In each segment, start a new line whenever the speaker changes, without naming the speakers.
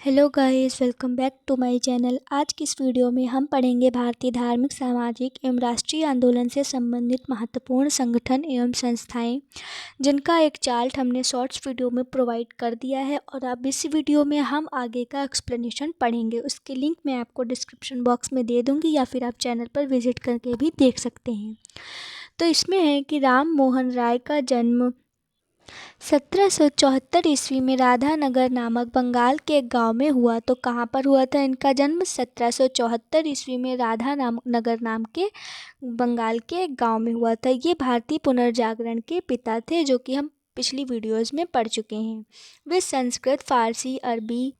Hello guys, welcome back to my channel. आज की इस वीडियो में हम पढ़ेंगे भारतीय धार्मिक, सामाजिक एवं राष्ट्रीय आंदोलन से संबंधित महत्वपूर्ण संगठन एवं संस्थाएं, जिनका एक चार्ट हमने शॉर्ट्स वीडियो में प्रोवाइड कर दिया है और अब इस वीडियो में हम आगे का एक्सप्लेनेशन पढ़ेंगे। उसकी लिंक मैं आपको डिस्क्रिप्शन बॉक्स में दे दूँगी या फिर आप चैनल पर विजिट करके भी देख सकते हैं। तो इसमें है कि राम मोहन राय का जन्म 1774 ईस्वी में राधानगर नामक बंगाल के एक गांव में हुआ। तो कहाँ पर हुआ था इनका जन्म? 1774 ईस्वी में नगर नाम के बंगाल के एक गांव में हुआ था। ये भारतीय पुनर्जागरण के पिता थे, जो कि हम पिछली वीडियोस में पढ़ चुके हैं। वे संस्कृत, फारसी, अरबी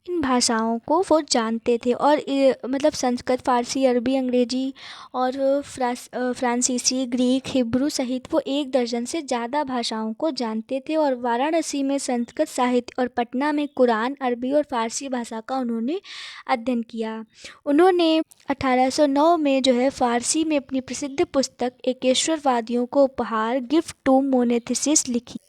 इन भाषाओं को वो जानते थे और मतलब संस्कृत, फारसी, अरबी, अंग्रेजी और फ्रांसीसी, ग्रीक, हिब्रू सहित वो 1 दर्जन से ज़्यादा भाषाओं को जानते थे। और वाराणसी में संस्कृत साहित्य और पटना में कुरान, अरबी और फारसी भाषा का उन्होंने अध्ययन किया। उन्होंने 1809 में जो है फारसी में अपनी प्रसिद्ध पुस्तक एकेश्वरवादियों को उपहार, गिफ्ट टू मोनेथिसिस लिखी,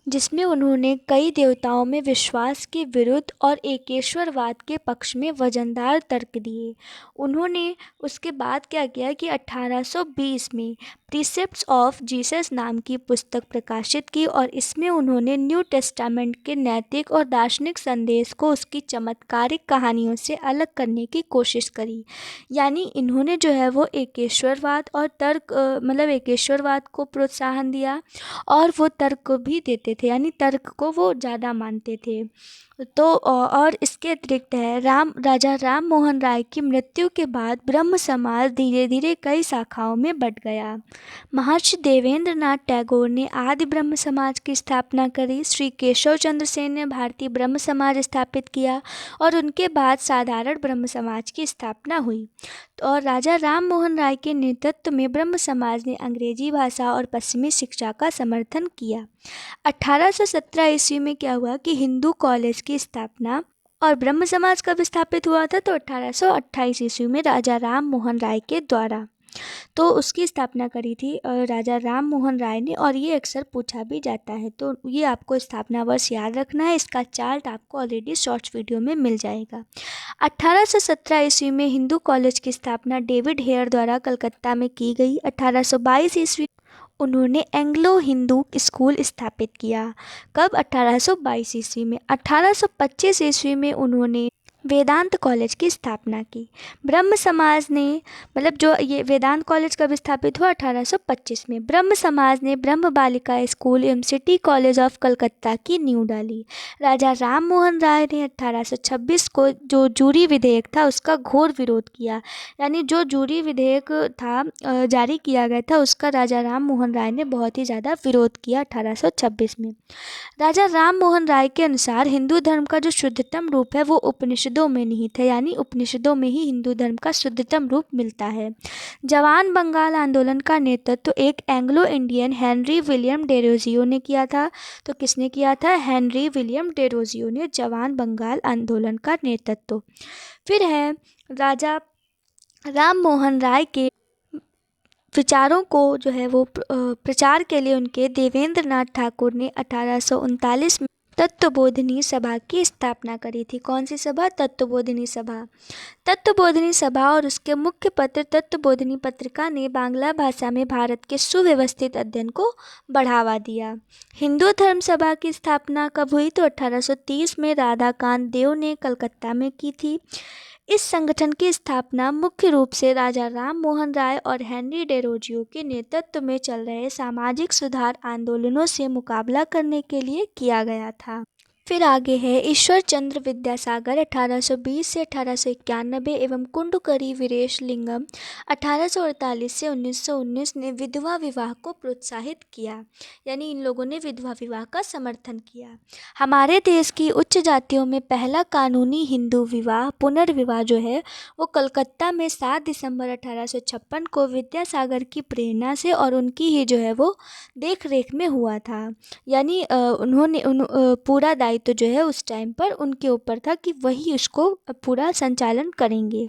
जिसमें उन्होंने कई देवताओं में विश्वास के विरुद्ध और एकेश्वरवाद के पक्ष में वजनदार तर्क दिए। उन्होंने उसके बाद क्या किया कि 1820 में प्रीसेप्ट्स ऑफ जीसस नाम की पुस्तक प्रकाशित की और इसमें उन्होंने न्यू टेस्टामेंट के नैतिक और दार्शनिक संदेश को उसकी चमत्कारिक कहानियों से अलग करने की कोशिश करी। यानी इन्होंने जो है वो एकेश्वरवाद और मतलब एकेश्वरवाद को प्रोत्साहन दिया और वो तर्क भी देते थे, यानी तर्क को वो ज़्यादा मानते थे। तो और इसके अतिरिक्त है राजा राम मोहन राय की मृत्यु के बाद ब्रह्म समाज धीरे धीरे कई शाखाओं में बंट गया। महर्षि देवेंद्र नाथ टैगोर ने आदि ब्रह्म समाज की स्थापना करी। श्री केशव चंद्र सेन ने भारतीय ब्रह्म समाज स्थापित किया और उनके बाद साधारण ब्रह्म समाज की स्थापना हुई। और राजा राम मोहन राय के नेतृत्व में ब्रह्म समाज ने अंग्रेजी भाषा और पश्चिमी शिक्षा का समर्थन किया। 1817 ईस्वी में क्या हुआ कि हिंदू कॉलेज की स्थापना और ब्रह्म समाज कब स्थापित हुआ था? तो 1828 ईस्वी में राजा राम मोहन राय के द्वारा। तो उसकी स्थापना करी थी राजा राम मोहन राय ने, और ये अक्सर पूछा भी जाता है। तो ये आपको स्थापना वर्ष याद रखना है। इसका चार्ट आपको ऑलरेडी शॉर्ट्स वीडियो में मिल जाएगा। 1817 ईस्वी में हिंदू कॉलेज की स्थापना डेविड हेयर द्वारा कलकत्ता में की गई। 1822 ईस्वी उन्होंने एंग्लो हिंदू स्कूल स्थापित किया। कब? 1822 ईस्वी में। 1825 ईस्वी में उन्होंने वेदांत कॉलेज की स्थापना की। ब्रह्म समाज ने मतलब जो ये वेदांत कॉलेज कब स्थापित हुआ? 1825 में। ब्रह्म समाज ने ब्रह्म बालिका स्कूल एवं सिटी कॉलेज ऑफ कलकत्ता की नींव डाली। राजा राम मोहन राय ने 1826 को जो जूरी विधेयक था उसका घोर विरोध किया। यानी जो जूरी विधेयक था जारी किया गया था, उसका राजा राम मोहन राय ने बहुत ही ज़्यादा विरोध किया 1826 में। राजा राम मोहन राय के अनुसार हिंदू धर्म का जो शुद्धतम रूप है वो उपनिषदों में निहित है, यानी उपनिषदों में ही हिंदू धर्म का शुद्धतम रूप मिलता है। जवान बंगाल आंदोलन का नेतृत्व एक Anglo Indian Henry William Derozio ने किया था। तो किसने किया था? हेनरी विलियम डेरोजियो ने जवान बंगाल आंदोलन का नेतृत्व। फिर है राजा राम मोहन राय के विचारों को जो है वो प्रचार के लिए उनके देवेंद्र नाथ ठाकुर ने 1839 में तत्वबोधिनी सभा की स्थापना करी थी। कौन सी सभा? तत्वबोधिनी सभा। तत्वबोधिनी सभा और उसके मुख्य पत्र तत्वबोधिनी पत्रिका ने बांग्ला भाषा में भारत के सुव्यवस्थित अध्ययन को बढ़ावा दिया। हिंदू धर्म सभा की स्थापना कब हुई? तो 1830 में राधाकांत देव ने कलकत्ता में की थी। इस संगठन की स्थापना मुख्य रूप से राजा राम मोहन राय और हेनरी डेरोजियो के नेतृत्व में चल रहे सामाजिक सुधार आंदोलनों से मुकाबला करने के लिए किया गया था। फिर आगे है ईश्वर चंद्र विद्यासागर 1820 से 1891 एवं कुंडुकरी वीरेश लिंगम 1848 से 1919 ने विधवा विवाह को प्रोत्साहित किया। यानी इन लोगों ने विधवा विवाह का समर्थन किया। हमारे देश की उच्च जातियों में पहला कानूनी हिंदू विवाह पुनर्विवाह जो है वो कलकत्ता में 7 दिसंबर 1856 को विद्यासागर की प्रेरणा से और उनकी ही जो है वो देख रेख में हुआ था। यानी उन्होंने पूरा दायित्व जो है उस टाइम पर उनके ऊपर था कि वही उसको पूरा संचालन करेंगे।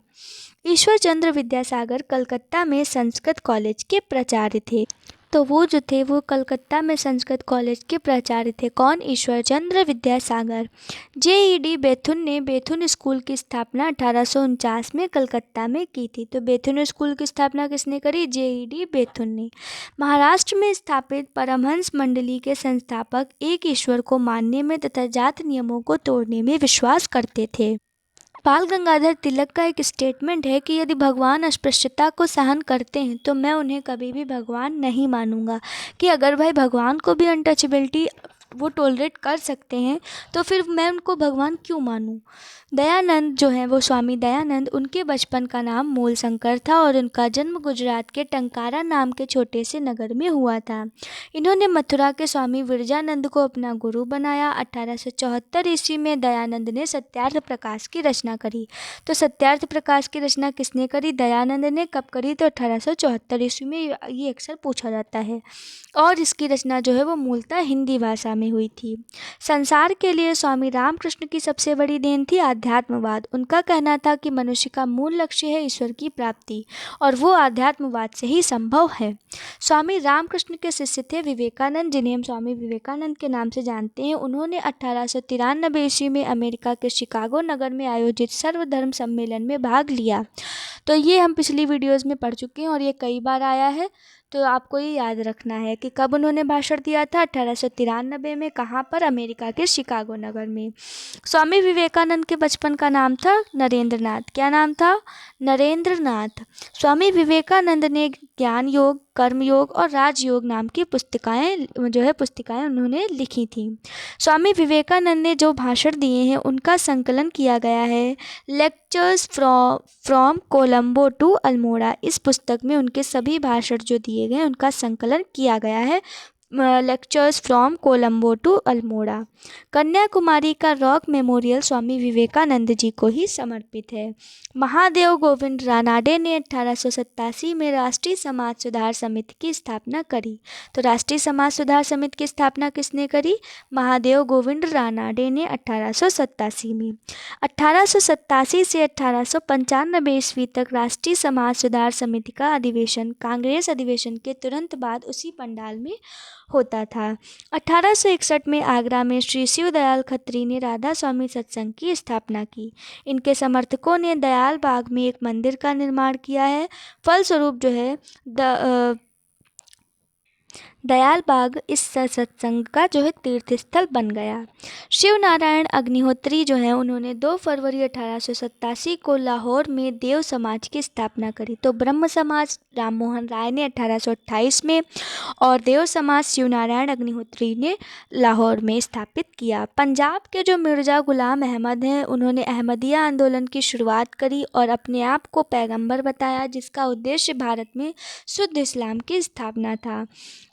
ईश्वर चंद्र विद्यासागर कलकत्ता में संस्कृत कॉलेज के प्राचार्य थे। तो वो जो थे वो कलकत्ता में संस्कृत कॉलेज के प्राचार्य थे। कौन? ईश्वर चंद्र विद्यासागर। J.E.D. बेथुन ने बेथुन स्कूल की स्थापना 1849 में कलकत्ता में की थी। तो बेथुन स्कूल की स्थापना किसने करी? J.E.D. बेथुन ने। महाराष्ट्र में स्थापित परमहंस मंडली के संस्थापक एक ईश्वर को मानने में तथा जात नियमों को तोड़ने में विश्वास करते थे। बाल गंगाधर तिलक का एक स्टेटमेंट है कि यदि भगवान अस्पृश्यता को सहन करते हैं तो मैं उन्हें कभी भी भगवान नहीं मानूंगा। कि अगर भाई भगवान को भी अनटचेबिलिटी वो टॉलरेट कर सकते हैं तो फिर मैं उनको भगवान क्यों मानूं। दयानंद जो हैं वो स्वामी दयानंद, उनके बचपन का नाम मूल शंकर था और उनका जन्म गुजरात के टंकारा नाम के छोटे से नगर में हुआ था। इन्होंने मथुरा के स्वामी विरजानंद को अपना गुरु बनाया। 1874 ईस्वी में दयानंद ने सत्यार्थ प्रकाश की रचना करी। तो सत्यार्थ प्रकाश की रचना किसने करी? दयानंद ने। कब करी? तो 1874 ईस्वी में। ये अक्सर पूछा जाता है। और इसकी रचना जो है वो मूलतः हिंदी भाषा में हुई थी। संसार के लिए स्वामी रामकृष्ण की सबसे बड़ी देन थी आध्यात्मवाद। उनका कहना था कि मनुष्य का मूल लक्ष्य है ईश्वर की प्राप्ति और वो आध्यात्मवाद से ही संभव है। स्वामी रामकृष्ण के शिष्य थे विवेकानंद, जिन्हें हम स्वामी विवेकानंद के नाम से जानते हैं। उन्होंने 1893 ईस्वी में अमेरिका के शिकागो नगर में आयोजित सर्वधर्म सम्मेलन में भाग लिया। तो ये हम पिछली वीडियोज़ में पढ़ चुके हैं और ये कई बार आया है। तो आपको ये याद रखना है कि कब उन्होंने भाषण दिया था? 1893 में। कहाँ पर? अमेरिका के शिकागो नगर में। स्वामी विवेकानंद के बचपन का नाम था नरेंद्रनाथ। क्या नाम था? नरेंद्रनाथ। स्वामी विवेकानंद ने ज्ञान योग, कर्म योग और राजयोग नाम की पुस्तिकाएं उन्होंने लिखी थी। स्वामी विवेकानंद ने जो भाषण दिए हैं उनका संकलन किया गया है lectures from Colombo to Almora. इस पुस्तक में उनके सभी भाषण जो दिए गए उनका संकलन किया गया है। Lectures from Colombo to Almora. Kanyakumari का रॉक मेमोरियल स्वामी विवेकानंद जी को ही समर्पित है। महादेव गोविंद रानाडे ने 1887 में राष्ट्रीय समाज सुधार समिति की स्थापना करी। तो राष्ट्रीय समाज सुधार समिति की स्थापना किसने करी? महादेव गोविंद रानाडे ने 1887 में। 1887 से 1895 ईस्वी तक राष्ट्रीय समाज सुधार समिति का अधिवेशन कांग्रेस अधिवेशन के तुरंत बाद उसी पंडाल में होता था। 1861 में आगरा में श्री शिवदयाल खत्री ने राधा स्वामी सत्संग की स्थापना की। इनके समर्थकों ने दयाल बाग में एक मंदिर का निर्माण किया है। फलस्वरूप जो है दयाल बाग इस सत्संग का जो है तीर्थ स्थल बन गया। शिव नारायण अग्निहोत्री जो है उन्होंने 2 फरवरी 1887 को लाहौर में देव समाज की स्थापना करी। तो ब्रह्म समाज राम मोहन राय ने 1828 में और देव समाज शिव नारायण अग्निहोत्री ने लाहौर में स्थापित किया। पंजाब के जो मिर्ज़ा गुलाम अहमद हैं उन्होंने अहमदिया आंदोलन की शुरुआत करी और अपने आप को पैगंबर बताया, जिसका उद्देश्य भारत में शुद्ध इस्लाम की स्थापना था।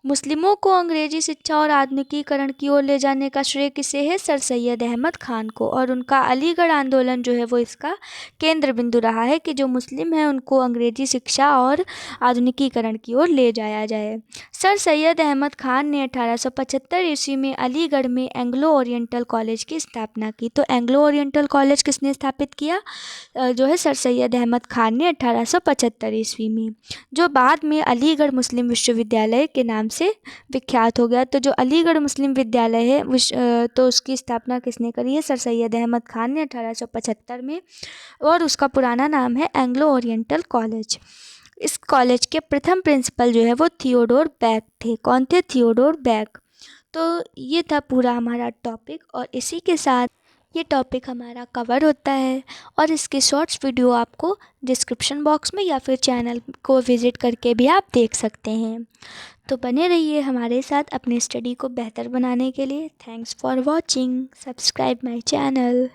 मुस्लिमों को अंग्रेजी शिक्षा और आधुनिकीकरण की ओर ले जाने का श्रेय किसे है? सर सैयद अहमद खान को। और उनका अलीगढ़ आंदोलन जो है वो इसका केंद्र बिंदु रहा है कि जो मुस्लिम हैं उनको अंग्रेजी शिक्षा और आधुनिकीकरण की ओर ले जाया जाए। सर सैयद अहमद खान ने 1875 ईस्वी में अलीगढ़ में एंग्लो ओरिएंटल कॉलेज की स्थापना की। तो एंग्लो ओरिएंटल कॉलेज किसने स्थापित किया? जो है सर सैयद अहमद खान ने 1875 ईस्वी में, जो बाद में अलीगढ़ मुस्लिम विश्वविद्यालय के नाम से विख्यात हो गया। तो जो अलीगढ़ मुस्लिम विद्यालय है तो उसकी स्थापना किसने करी है? सर सैयद अहमद खान ने 1875 में, और उसका पुराना नाम है एंग्लो ओरिएंटल कॉलेज। इस कॉलेज के प्रथम प्रिंसिपल जो है वो थियोडोर बैक थे। कौन थे? Theodore back. तो ये था पूरा हमारा टॉपिक और इसी के साथ ये टॉपिक हमारा कवर होता है। और इसके शॉर्ट्स वीडियो आपको डिस्क्रिप्शन बॉक्स में या फिर चैनल को विज़िट करके भी आप देख सकते हैं। तो बने रहिए हमारे साथ अपनी स्टडी को बेहतर बनाने के लिए। Thanks for watching. Subscribe my channel.